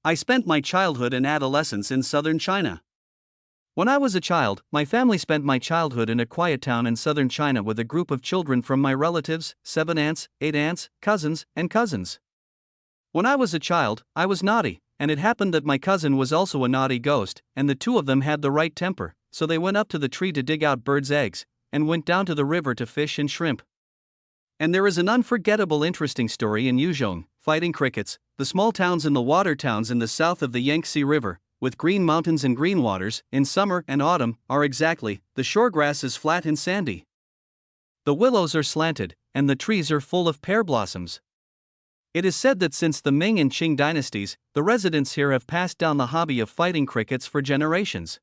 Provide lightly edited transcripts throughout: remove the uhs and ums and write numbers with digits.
I spent my childhood and adolescence in southern China. When I was a child, my family spent my childhood in a quiet town in southern China with a group of children from my relatives, 7 aunts, 8 aunts, cousins, and cousins. When I was a child, I was naughty, and it happened that my cousin was also a naughty ghost, and the two of them had the right temper, so they went up to the tree to dig out birds' eggs, and went down to the river to fish and shrimp. And there is an unforgettable interesting story in Yuzhong, fighting crickets, the small towns in the water towns in the south of the Yangtze River, with green mountains and green waters, in summer and autumn, are exactly, the shoregrass is flat and sandy. The willows are slanted, and the trees are full of pear blossoms. It is said that since the Ming and Qing dynasties, the residents here have passed down the hobby of fighting crickets for generations.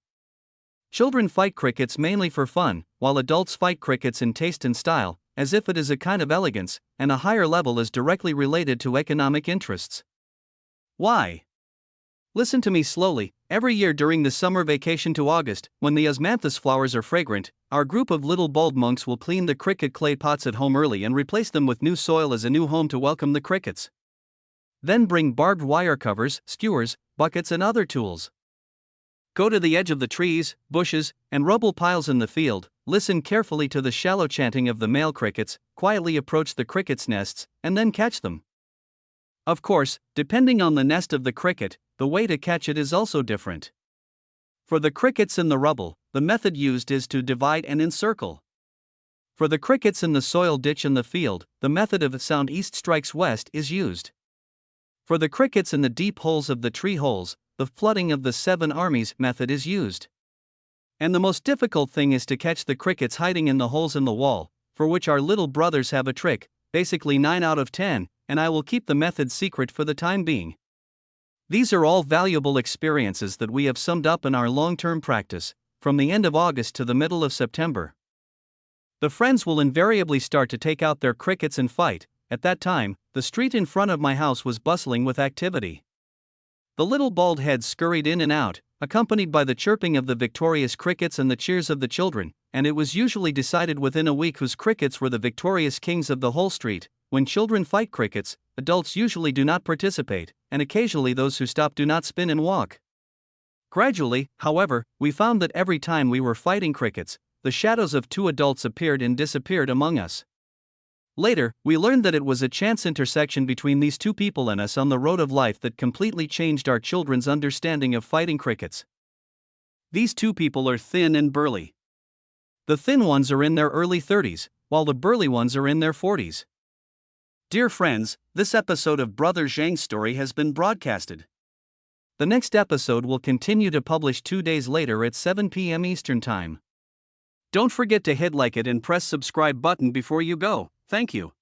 Children fight crickets mainly for fun, while adults fight crickets in taste and style, as if it is a kind of elegance, and a higher level is directly related to economic interests. Why? Listen to me slowly. Every year during the summer vacation to August, when the osmanthus flowers are fragrant, our group of little bald monks will clean the cricket clay pots at home early and replace them with new soil as a new home to welcome the crickets. Then bring barbed wire covers, skewers, buckets, and other tools. Go to the edge of the trees, bushes, and rubble piles in the field, listen carefully to the shallow chanting of the male crickets, quietly approach the crickets' nests, and then catch them. Of course, depending on the nest of the cricket, the way to catch it is also different. For the crickets in the rubble, the method used is to divide and encircle. For the crickets in the soil ditch in the field, the method of sound east strikes west is used. For the crickets in the deep holes of the tree holes, the flooding of the 7 armies method is used. And the most difficult thing is to catch the crickets hiding in the holes in the wall, for which our little brothers have a trick, basically 9 out of 10, and I will keep the method secret for the time being. These are all valuable experiences that we have summed up in our long-term practice, from the end of August to the middle of September. The friends will invariably start to take out their crickets and fight. At that time, the street in front of my house was bustling with activity. The little bald heads scurried in and out, accompanied by the chirping of the victorious crickets and the cheers of the children, and it was usually decided within a week whose crickets were the victorious kings of the whole street. When children fight crickets, adults usually do not participate, and occasionally those who stop do not spin and walk. Gradually, however, we found that every time we were fighting crickets, the shadows of 2 adults appeared and disappeared among us. Later, we learned that it was a chance intersection between these 2 people and us on the road of life that completely changed our children's understanding of fighting crickets. These 2 people are thin and burly. The thin ones are in their early 30s, while the burly ones are in their 40s. Dear friends, this episode of Brother Zhang's story has been broadcasted. The next episode will continue to publish 2 days later at 7 p.m. Eastern Time. Don't forget to hit like it and press subscribe button before you go. Thank you.